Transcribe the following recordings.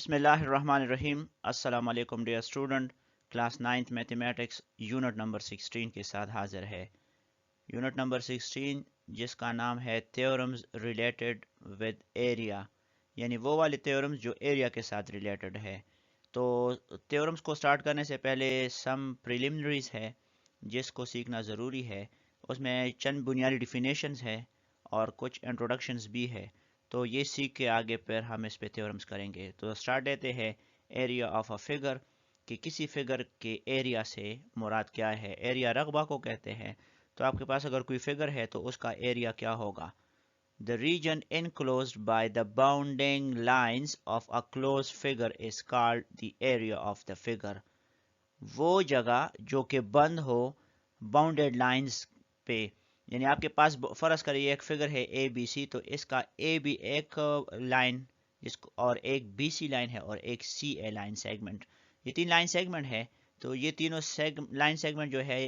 बिस्मिल्लाहिर्रहमानिर्रहीम। अस्सलाम वालेकुम dear student. Class 9th mathematics unit number 16 के साथ हाजिर है। यूनिट नंबर 16 जिसका नाम है थ्योरम्स रिलेटेड विद एरिया, यानी वो वाले थ्योरम्स जो एरिया के साथ रिलेटेड है। तो थ्योरम्स को स्टार्ट करने से पहले सम प्रिलिमिनरीज है जिसको सीखना ज़रूरी है। उसमें चंद बुनियादी डिफिनेशंस है और कुछ इंट्रोडक्शंस भी है। तो ये सीख के आगे फिर हम इस पे थ्योरम्स करेंगे। तो स्टार्ट देते हैं एरिया ऑफ अ फिगर, कि किसी फिगर के एरिया से मुराद क्या है। एरिया रकबा को कहते हैं। तो आपके पास अगर कोई फिगर है तो उसका एरिया क्या होगा। The region enclosed by the bounding lines of a closed figure is called the area of the figure. वो जगह जो कि बंद हो बाउंडेड लाइंस पे, यानी आपके पास फर्ज करिए एक फिगर है ए बी सी, तो इसका ए बी एक लाइन जिसको और एक बी सी लाइन है और एक सी ए लाइन सेगमेंट, ये तीन लाइन सेगमेंट है। तो ये तीनों लाइन सेगमेंट जो है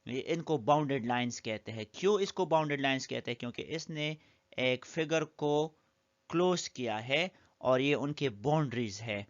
इनको बाउंडेड लाइंस कहते हैं। क्यों इसको बाउंडेड लाइंस कहते हैं? क्योंकि इसने एक फिगर को क्लोज किया है और ये उनके बाउंड्रीज है।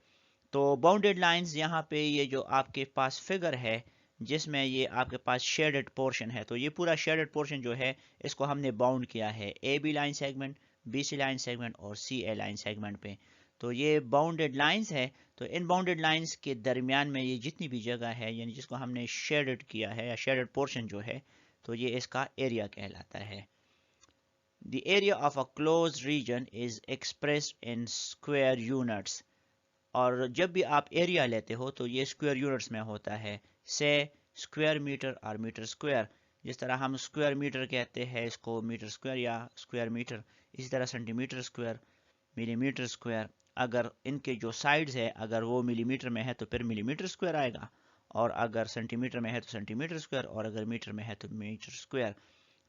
तो बाउंडेड लाइंस यहाँ पे ये जो आपके पास फिगर है जिसमें ये आपके पास शेडेड पोर्शन है, तो ये पूरा शेडेड पोर्शन जो है इसको हमने बाउंड किया है A B line segment, B C line segment और सी ए लाइन सेगमेंट पे। तो ये बाउंडेड लाइंस है। तो इन बाउंडेड लाइंस के दरमियान में ये जितनी भी जगह है यानी जिसको हमने शेडेड किया है या शेडेड पोर्शन जो है, तो ये इसका एरिया कहलाता है। The area of a closed region is expressed in square units. और जब भी आप एरिया लेते हो तो ये स्क्वायर यूनिट्स में होता है, से स्क्वायर मीटर और मीटर स्क्वायर। जिस तरह हम स्क्वायर मीटर कहते हैं इसको मीटर स्क्वायर या स्क्वायर मीटर, इसी तरह सेंटीमीटर स्क्वायर, मिलीमीटर स्क्वायर। अगर इनके जो साइड्स है अगर वो मिलीमीटर में है तो फिर मिलीमीटर स्क्वायर आएगा, और अगर सेंटीमीटर में है तो सेंटीमीटर स्क्वायर, और अगर मीटर में है तो metre square.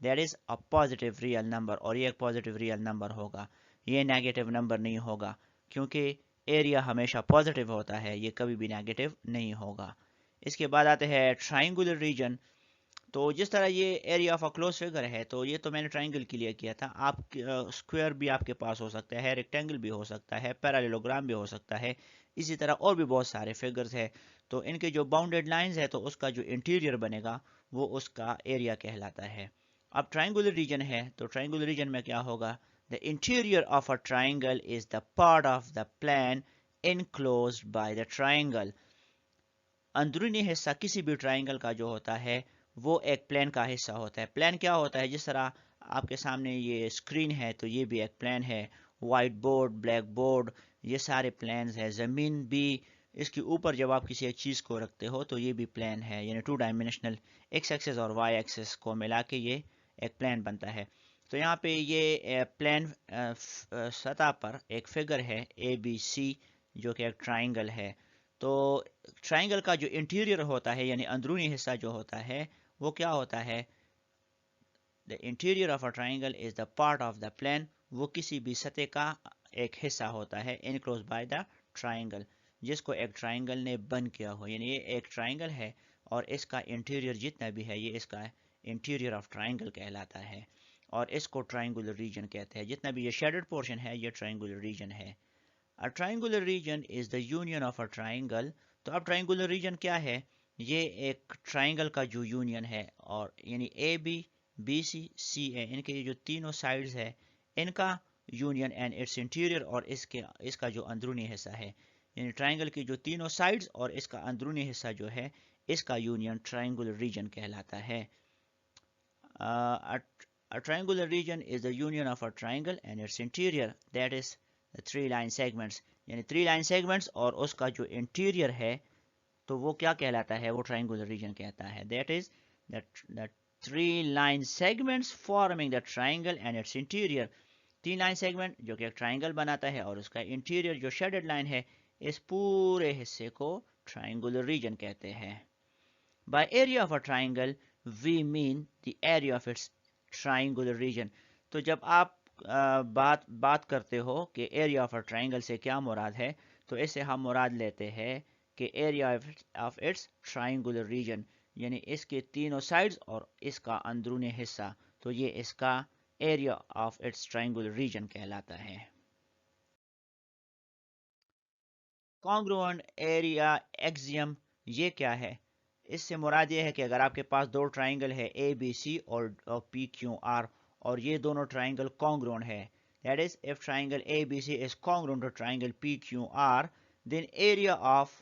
That is a positive real number, और ये एक पॉजिटिव रियल नंबर होगा, ये नेगेटिव नंबर नहीं होगा, क्योंकि एरिया हमेशा पॉजिटिव होता है, ये कभी भी नेगेटिव नहीं होगा। इसके बाद आते हैं ट्राइंगुलर रीजन। तो जिस तरह ये area of a close figure है, तो ये तो मैंने ट्राइंगल के लिए किया था। आप स्क्वायर भी आपके पास हो सकता है, रेक्टेंगल भी हो सकता है, पैरेललोग्राम भी हो सकता है, इसी तरह और भी बहुत सारे फिगर्स है। तो इनके जो बाउंडेड लाइंस है तो उसका जो इंटीरियर बनेगा वो उसका एरिया कहलाता है। अब ट्राइंगुलर रीजन है, तो ट्राइंगुलर रीजन में क्या होगा। The interior of a triangle is the part of the plan enclosed by the triangle. अंदरूनी हिस्सा किसी भी ट्राइंगल का जो होता है वो एक प्लेन का हिस्सा होता है। प्लेन क्या होता है? जिस तरह आपके सामने ये स्क्रीन है तो ये भी एक प्लेन है, वाइट बोर्ड, ब्लैक बोर्ड, ये सारे प्लेन्स है। ज़मीन भी, इसके ऊपर जब आप किसी एक चीज़ को रखते हो तो ये भी प्लेन है, यानी टू डायमेंशनल एक्स एक्सेस और वाई एक्सेस को मिला के ये एक प्लेन बनता है। तो यहाँ पे ये प्लेन सतह पर एक फिगर है ए बी सी जो कि एक ट्राइंगल है। तो ट्राइंगल का जो इंटीरियर होता है यानी अंदरूनी हिस्सा जो होता है वो क्या होता है। The interior of a triangle is the part of the plane, वो किसी भी सतह का एक हिस्सा होता है इनक्लोज बाय द ट्राइंगल, जिसको एक ट्राइंगल ने बंद किया हो। यानी ये एक ट्राइंगल है और इसका इंटीरियर जितना भी है ये इसका इंटीरियर ऑफ ट्राइंगल कहलाता है, और इसको ट्राइंगुलर रीजन कहते हैं। जितना भी ये शेडेड पोर्शन है ये ट्राइंगुलर रीजन है। A triangular region is the union of a triangle. तो अब ट्राइंगुलर रीजन क्या है? ये एक ट्राइंगल का जो यूनियन है, और यानी ए बी, बी सी, सी ए, इनके ये जो तीनों साइड्स है इनका यूनियन एंड इट्स इंटीरियर, और इसका जो अंदरूनी हिस्सा है, यानी ट्राइंगल की जो तीनों साइड्स और इसका अंदरूनी हिस्सा जो है इसका यूनियन ट्राइंगुलर रीजन कहलाता है। A triangular region is the union of a triangle and its interior, that is the three line segments. यानी थ्री लाइन सेगमेंट्स और उसका जो इंटीरियर है तो वो क्या कहलाता है, वो ट्राइंगुलर रीजन कहता है। That is the three line segments forming the triangle and it's interior. तीन लाइन सेगमेंट जो कि एक ट्राइंगल बनाता है और उसका इंटीरियर जो शेडेड लाइन है, इस पूरे हिस्से को ट्राइंगुलर रीजन कहते हैं। By area of a triangle we mean the area of its triangular region. तो जब आप बात करते हो कि एरिया ऑफ अ ट्राइंगल से क्या मुराद है, तो इससे हम मुराद लेते हैं कि area of its triangular region, यानी इसके तीनों साइड्स और इसका अंदरूनी हिस्सा, तो ये इसका area of its triangular region कहलाता है। کانگروئنٹ ایریا ایگزیم یہ کیا ہے؟ اس سے مراد یہ ہے کہ اگر آپ کے پاس دو ٹرائنگل ہے اے بی سی اور پی کیو آر اور یہ دونوں ٹرائنگل کانگروئنٹ ہے، that is if triangle ABC is congruent to triangle PQR, then area of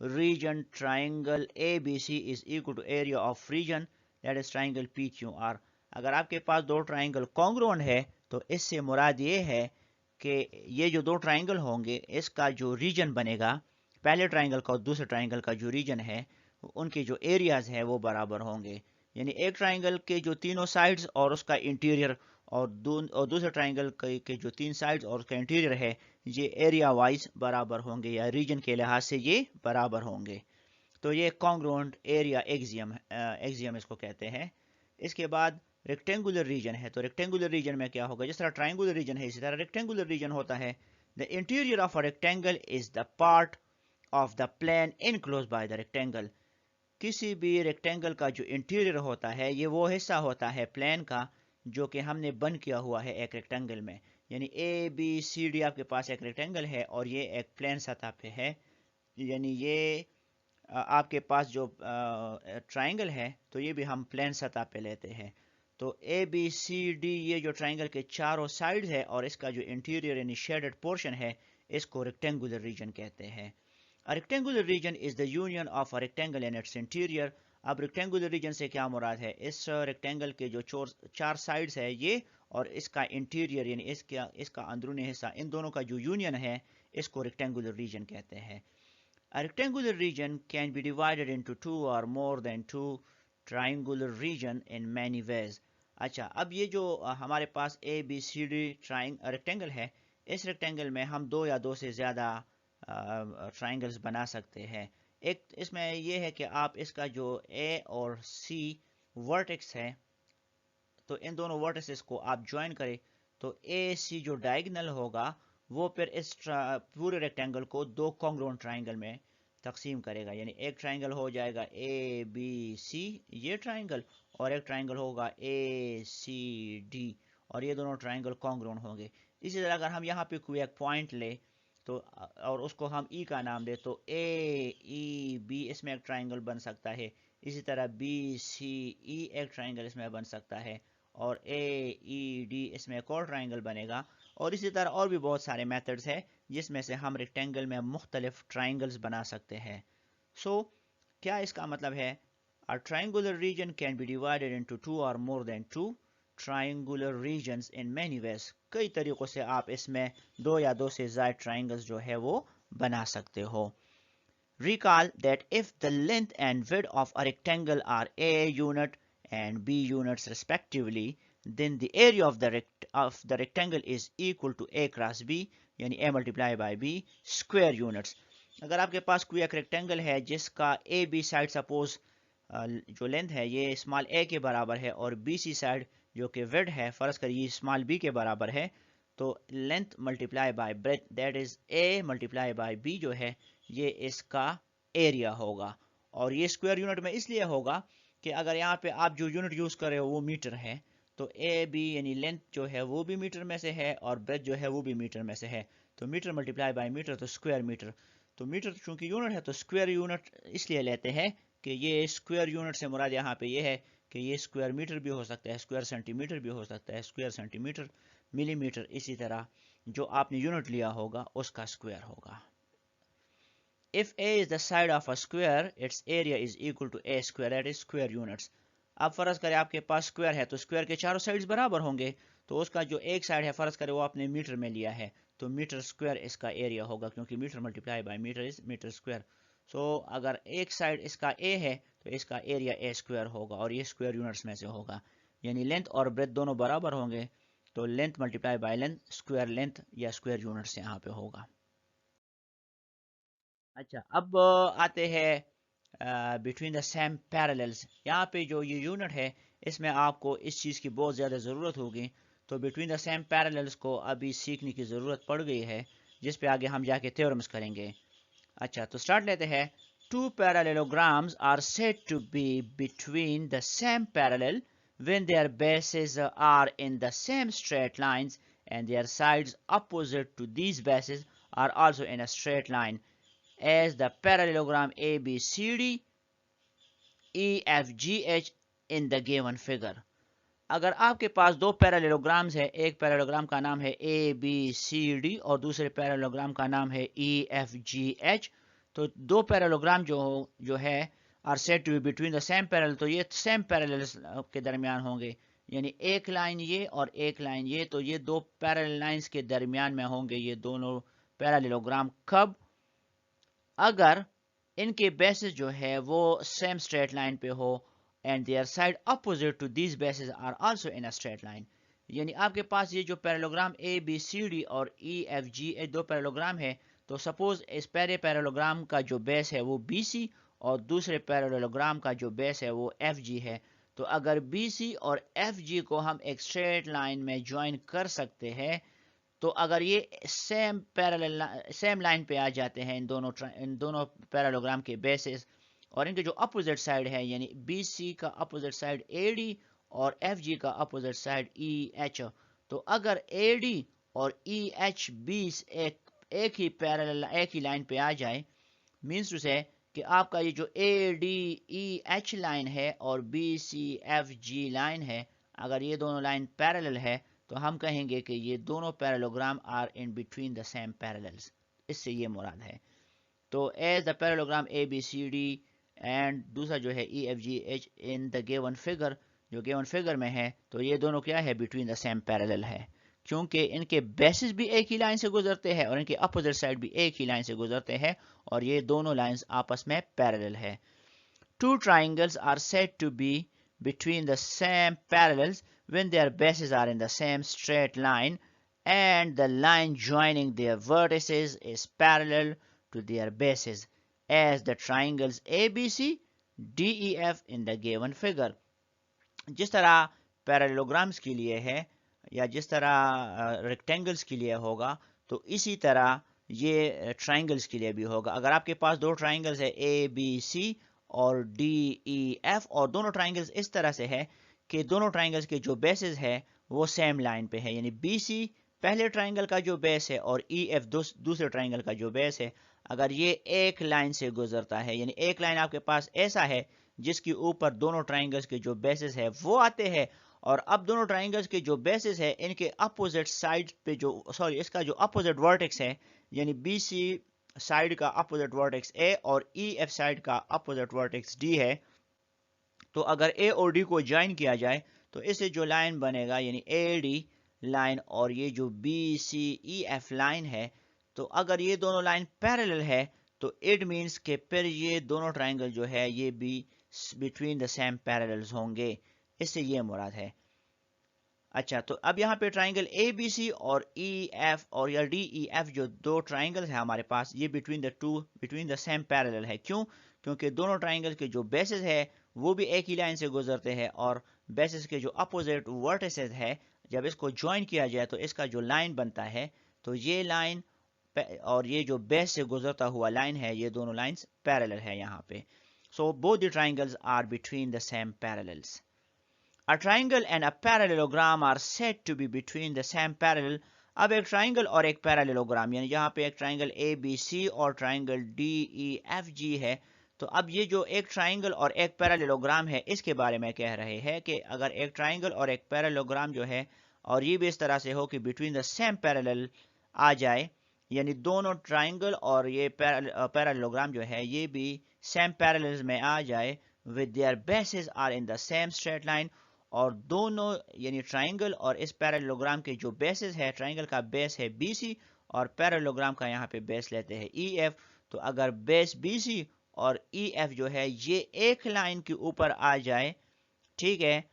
region triangle ABC is equal to area of region that is triangle PQR. اگر آپ کے پاس دو triangle congruent ہے تو اس سے مراد یہ ہے کہ یہ جو دو ٹرائنگل ہوں گے اس کا جو ریجن بنے گا، پہلے ٹرائنگل کا اور دوسرے ٹرائنگل کا جو ریجن ہے ان کے جو ایریاز ہے وہ برابر ہوں گے. یعنی ایک ٹرائنگل کے جو تینوں سائڈز اور اس کا انٹیریئر اور دوسرے ٹرائنگل کے جو تین سائڈز اور اس کا انٹیریئر ہے یہ ایریا وائز برابر ہوں گے یا ریجن کے لحاظ سے یہ برابر ہوں گے. تو یہ کانگروئنٹ ایریا ایگزیم اس کو کہتے ہیں. اس کے بعد ریکٹینگولر ریجن ہے، تو ریکٹینگولر ریجن میں کیا ہوگا؟ جس طرح ٹرائنگولر ریجن ہے اسی طرح ریکٹینگولر ریجن ہوتا ہے. The interior of a rectangle is the part of the plane enclose by the rectangle. کسی بھی ریکٹینگل کا جو انٹیریئر ہوتا ہے یہ وہ حصہ ہوتا ہے پلین کا جو کہ ہم نے بند کیا ہوا ہے ایک ریکٹینگل میں. یعنی اے بی سی ڈی آپ کے پاس ایک ریکٹینگل ہے اور یہ ایک پلین سطح پہ ہے. یعنی یہ آپ کے پاس جو ٹرائنگل ہے تو یہ بھی ہم پلین سطح پہ لیتے ہیں. تو اے بی سی ڈی یہ جو ٹرائنگل کے چاروں سائڈز ہے اور اس کا جو انٹیریئر یعنی شیڈڈ پورشن ہے اس کو ریکٹینگولر ریجن کہتے ہیں. A rectangular region is the union of a rectangle and its interior. اب ریکٹینگولر ریجن سے کیا مراد ہے؟ اس ریکٹینگل کے جو چار سائڈز ہے یہ اور اس کا انٹیریئر یعنی اس کا اندرونی حصہ ان دونوں کا جو یونین ہے اس کو ریکٹینگولر ریجن کہتے ہیں. A rectangular region can be divided into two or more than two triangular region in many ways. اچھا اب یہ جو ہمارے پاس اے بی سی ڈی ریکٹینگل ہے اس ریکٹینگل میں ہم دو یا دو سے زیادہ ٹرائنگلز بنا سکتے ہیں. ایک اس میں یہ ہے کہ آپ اس کا جو اے اور سی ورٹکس ہے تو ان دونوں ورٹسز کو آپ جوائن کریں تو اے سی جو ڈائگنل ہوگا وہ پھر اس پورے ریکٹینگل کو دو کانگروئنٹ ٹرائنگل میں تقسیم کرے گا. یعنی ایک ٹرائنگل ہو جائے گا اے بی سی یہ ٹرائنگل اور ایک ٹرائنگل ہوگا اے سی ڈی اور یہ دونوں ٹرائنگل کانگروئنٹ ہوں گے. اسی طرح اگر ہم یہاں پہ کوئی ایک پوائنٹ لے تو اور اس کو ہم ای کا نام دے تو اے ای بی اس میں ایک ٹرائنگل بن سکتا ہے. اسی طرح بی سی ای ایک ٹرائنگل اس میں بن سکتا ہے اور اے ای ڈی اس میں ایک اور ٹرائنگل بنے گا. اور اسی طرح اور بھی بہت سارے میتھڈز ہیں جس میں سے ہم ریکٹینگل میں مختلف ٹرائنگلز بنا سکتے ہیں. سو کیا اس کا مطلب ہے؟ A triangular region can be divided into two or more than two triangular regions in many ways. کئی طریقوں سے آپ اس میں دو یا دو سے زائد ٹرائنگلز جو ہے وہ بنا سکتے ہو. Recall that if the length and width of a rectangle are A unit and B units respectively, then the area of the rectangle is equal to A cross B یعنی A multiplied by B square units. اگر آپ کے پاس کوئی ایک rectangle ہے جس کا اے be side suppose جو لینتھ ہے یہ اسمال اے کے برابر ہے اور بی سی سائڈ جو کہ ویڈ ہے فرض کریے اسمال بی کے برابر ہے تو length multiply by breadth that is a multiply by b جو ہے یہ اس کا ایریا ہوگا. اور یہ اسکوائر یونٹ میں اس لیے ہوگا کہ اگر یہاں پہ آپ جو یونٹ یوز کر رہے ہو وہ میٹر ہے تو اے بی یعنی لینتھ جو ہے وہ بھی میٹر میں سے ہے اور بریتھ جو ہے وہ بھی میٹر میں سے ہے تو میٹر ملٹیپلائی بائی میٹر تو اسکوائر میٹر. تو میٹر چونکہ یونٹ ہے تو اسکوائر یونٹ اس لیے لیتے ہیں کہ یہ اسکوائر یونٹ سے مراد یہاں پہ یہ ہے کہ یہ اسکوائر میٹر بھی ہو سکتا ہے اسکوائر سینٹی میٹر بھی ہو سکتا ہے اسکوائر سینٹی میٹر ملی میٹر اسی طرح جو آپ نے یونٹ لیا ہوگا اس کا اسکوائر ہوگا. If A is the side of a square, its area is equal to A square, that is square units. اب فرض کرے آپ کے پاس اسکوائر ہے تو اسکوائر کے چاروں سائڈز برابر ہوں گے تو اس کا جو ایک سائڈ ہے فرض کرے وہ آپ نے میٹر میں لیا ہے تو میٹر اسکوائر اس کا ایریا ہوگا کیونکہ metre multiply by metre is metre square. So اگر ایک سائڈ اس کا اے ہے تو اس کا ایریا اے اسکوائر ہوگا اور یہ اسکوائر یونٹس میں سے ہوگا. یعنی لینتھ اور بریتھ دونوں برابر ہوں گے تو length multiply by length square length یا اسکوائر یونٹس یہاں پہ ہوگا. اچھا اب آتے ہیں بٹوین دا سیم پیراللز. یہاں پہ جو یہ یونٹ ہے اس میں آپ کو اس چیز کی بہت زیادہ ضرورت ہوگی تو بٹوین دا سیم پیراللز کو ابھی سیکھنے کی ضرورت پڑ گئی ہے جس پہ آگے ہم جا کے تھیورمز کریں گے. اچھا تو سٹارٹ لیتے ہیں. Two parallelograms are said to be between the same parallel when their bases are in the same straight lines and their sides opposite to these bases are also in a straight line. as the parallelogram ABCD EFGH in the given figure. अगर आपके पास दो parallelograms है, एक parallelogram का नाम है ABCD और दूसरे पैरेललोग्राम का नाम है EFGH, तो दो पैरेललोग्राम जो है are said to be between the same parallel, तो ये सेम पैरेलल्स के दरमियान होंगे, यानी एक लाइन ये और एक लाइन ये, तो ये दो पैरेलल लाइंस के दरमियान में होंगे ये दोनों पैरेललोग्राम। कब? अगर इनके बेसिस जो है वो सेम स्ट्रेट लाइन पे हो and their side opposite to these bases are also in a straight line. यानी आपके पास ये जो पैरेललोग्राम ABCD और EFG दो पैरेललोग्राम है, तो सपोज इस पहले पैरेललोग्राम का जो बेस है वो BC और दूसरे पैरेललोग्राम का जो बेस है वो FG है, तो अगर BC और FG को हम एक स्ट्रेट लाइन में ज्वाइन कर सकते हैं, तो अगर ये सेम लाइन पे आ जाते हैं इन दोनों पैरेललोग्राम के बेसिस, और इनके जो अपोजिट साइड है यानी BC का अपोजिट साइड AD और FG का अपोजिट साइड EH, तो अगर AD और EH बीस एक ही लाइन पे आ जाए, मीन्स टू से कि आपका ये जो ADEH लाइन है और BCFG लाइन है, अगर ये दोनों लाइन पैरेलल है तो हम कहेंगे कि ये दोनों parallelogram are in between the same parallels. इससे ये मुराद है। तो as the parallelogram ABCD and दूसरा जो है EFGH in the given figure, जो गिवन फिगर में है, तो ये दोनों क्या है? बिटवीन द सेम पैरेलल है, क्योंकि इनके बेसिस भी एक ही लाइन से गुजरते हैं और इनके अपोजिट साइड भी एक ही लाइन से गुजरते हैं और ये दोनों लाइंस आपस में पैरेलल है। Two triangles are said to be between the same parallels when their bases are in the same straight line and the line joining their vertices is parallel to their bases, as the triangles ABC, DEF in the given figure. जिस तरह parallelograms के लिए है या जिस तरह rectangles के लिए होगा, तो इसी तरह ये ट्राइंगल्स के लिए भी होगा। अगर आपके पास दो ट्राइंगल्स है ABC और DEF और दोनों ट्राइंगल्स इस तरह से है कि दोनों ट्राइंगल्स के जो बेसेस है वो सेम लाइन पे है, यानी BC पहले ट्राइंगल का जो बेस है और EF दूसरे ट्राइंगल का जो बेस है, अगर ये एक लाइन से गुजरता है, यानी एक लाइन आपके पास ऐसा है जिसके ऊपर दोनों ट्राइंगल्स के जो बेसिस है वो आते हैं, और अब दोनों ट्राइंगल्स के जो बेसिस है इनके अपोजिट साइड पे इसका जो अपोजिट वर्टेक्स है, यानी BC साइड का अपोजिट वर्टेक्स A और EF साइड का अपोजिट वर्टेक्स D है, तो अगर A और D को ज्वाइन किया जाए तो इससे जो लाइन बनेगा यानी AD लाइन और ये जो BCEF लाइन है, तो अगर ये दोनों लाइन पैरेलल है तो इट मीन्स कि फिर ये दोनों ट्राइंगल जो है ये भी बिटवीन द सेम पैरेलल्स होंगे। इससे ये मुराद है। अच्छा, तो अब यहाँ पे ट्राइंगल ABC और EF और या DEF जो दो ट्राइंगल्स हैं हमारे पास, ये बिटवीन द सेम पैरेलल है। क्यों? क्योंकि दोनों ट्राइंगल्स के जो बेसिस है वो भी एक ही लाइन से गुजरते हैं और बेसिस के जो अपोजिट वर्टिसेस है जब इसको ज्वाइन किया जाए तो इसका जो लाइन बनता है, तो ये लाइन और ये जो बेस से गुजरता हुआ लाइन है, ये दोनों लाइंस पैरेलल है यहाँ पे। So both the triangles are between the same parallels. A triangle and a parallelogram are said to be between the same parallel. अब एक ट्राइंगल और एक पैरेललोग्राम, यानी यहाँ पे एक ट्राइंगल ABC और ट्राइंगल DEFG है, तो अब ये जो एक ट्राइंगल और एक पैरेललोग्राम है इसके बारे में कह रहे हैं कि अगर एक ट्राइंगल और एक पैरेललोग्राम जो है और ये भी इस तरह से हो कि बिटवीन द सेम पैरेलल आ जाए, यानी दोनों ट्राइंगल और ये पैरेललोग्राम जो है ये भी सेम पैरेलल्स में आ जाए, with their bases are in the same straight line, और दोनों यानी ट्राइंगल और इस पैरेललोग्राम के जो बेसिस है, ट्राइंगल का बेस है BC और पैरेललोग्राम का यहाँ पे बेस लेते हैं EF, तो अगर बेस BC और EF जो है ये एक लाइन के ऊपर आ जाए, ठीक है,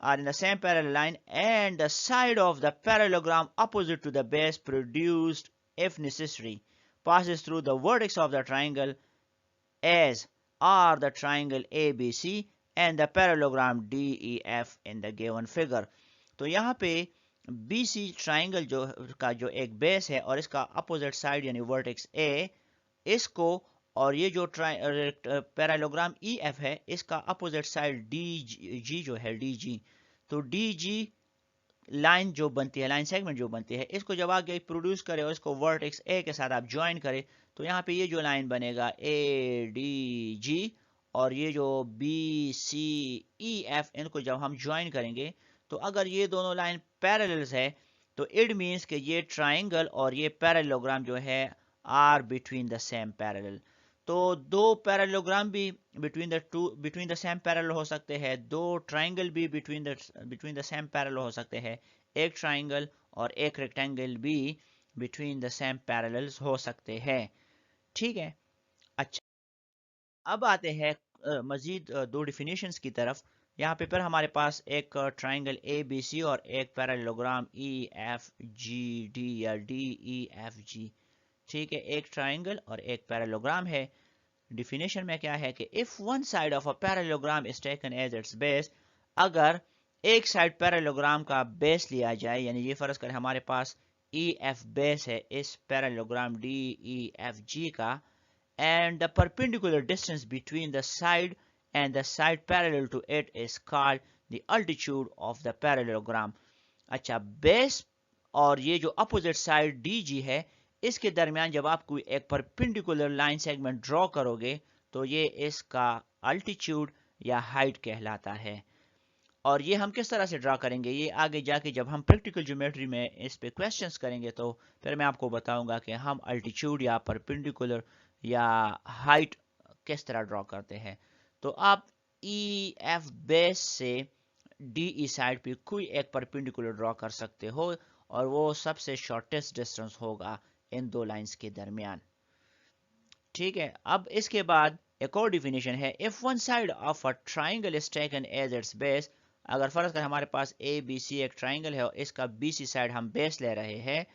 are in the same parallel line and the side of the parallelogram opposite to the base produced if necessary passes through the vertex of the triangle as are the triangle ABC and the parallelogram DEF in the given figure. तो यहाँ पे BC triangle जो एक base है और इसका opposite side यानी vertex A, इसको और ये जो पैरेललोग्राम EF है इसका अपोजिट साइड DG जो है DG, तो DG लाइन जो बनती है, लाइन सेगमेंट जो बनती है, इसको जब आगे प्रोड्यूस करे और इसको वर्टेक्स A के साथ आप ज्वाइन करें तो यहाँ पे ये जो लाइन बनेगा ADG और ये जो BCEF, इनको जब हम ज्वाइन करेंगे तो अगर ये दोनों लाइन पैरेलल्स है तो इट मीन्स कि ये ट्राइंगल और ये पैरेललोग्राम जो है are between the same parallel. तो दो पैरेललोग्राम भी बिटवीन द सेम पैरेलल हो सकते हैं, दो ट्राइंगल भी बिटवीन द सेम पैरेलल हो सकते हैं, एक ट्राइंगल और एक रेक्टेंगल भी बिटवीन द सेम पैरेलल्स हो सकते हैं। ठीक है, अच्छा अब आते हैं मजीद दो डिफिनेशंस की तरफ। यहाँ पे पर हमारे पास एक ट्राइंगल ए बी सी और एक parallelogram E F G D या डी ई एफ जी। ठीक है, एक ट्राइंगल और एक पैरेललोग्राम है। डिफिनेशन में क्या है कि if one side of a parallelogram is taken as its base, अगर एक साइड पैरेललोग्राम का बेस लिया जाए, यानी ये फर्ज करें हमारे पास ई एफ बेस है इस parallelogram D E F G का, and the perpendicular distance between the side and the side parallel to it is called the altitude of the parallelogram। अच्छा, बेस और ये जो अपोजिट साइड DG है, इसके दरमियान जब आप कोई एक परपेंडिकुलर लाइन सेगमेंट ड्रॉ करोगे तो ये इसका अल्टीट्यूड या हाइट कहलाता है। और ये हम किस तरह से ड्रा करेंगे, ये आगे जाके जब हम प्रैक्टिकल ज्योमेट्री में इस पे क्वेश्चंस करेंगे तो फिर मैं आपको बताऊंगा कि हम अल्टीट्यूड या परपेंडिकुलर या हाइट किस तरह ड्रॉ करते हैं। तो आप ई एफ बेस से डी ई साइड पे कोई एक परपेंडिकुलर ड्रॉ कर सकते हो और वो सबसे शॉर्टेस्ट डिस्टेंस होगा इन दो लाइंस के दरमियान। ठीक है, अब इसके बाद एक और डिफिनेशन है, if one side of a triangle is taken as its base, अगर फर्ज कर हमारे पास ए बी सी एक ट्राइंगल है और इसका बी सी साइड हम बेस ले रहे हैं,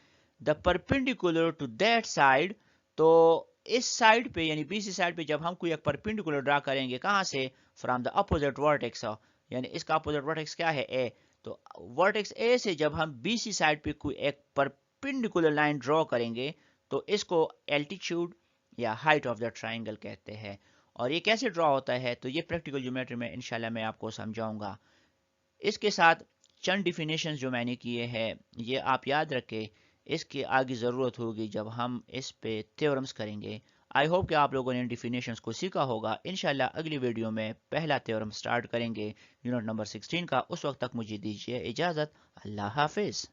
the perpendicular to that side, तो इस साइड पे यानी बी सी साइड पे जब हम कोई एक परपेंडिकुलर ड्रा करेंगे, कहाँ से, फ्रॉम द अपोजिट वर्टेक्स, यानी इसका अपोजिट वर्टेक्स क्या है, ए, तो वर्टेक्स ए से जब हम बी सी साइड पे कोई एक परपेंडिकुलर लाइन ड्रॉ करेंगे तो इसको एल्टीट्यूड या हाइट ऑफ द ट्राइंगल कहते हैं। और ये कैसे ड्रॉ होता है तो ये प्रैक्टिकल ज्योमेट्री में इंशाल्लाह मैं आपको समझाऊंगा। इसके साथ चंद डिफिनेशंस जो मैंने किए हैं ये आप याद रखें, इसकी आगे ज़रूरत होगी जब हम इस पे थ्योरम्स करेंगे। आई होप कि आप लोगों ने इन डिफिनेशंस को सीखा होगा। इंशाल्लाह अगली वीडियो में पहला थ्योरम स्टार्ट करेंगे यूनिट नंबर 16 का। उस वक्त तक मुझे दीजिए इजाज़त। अल्लाह हाफिज़।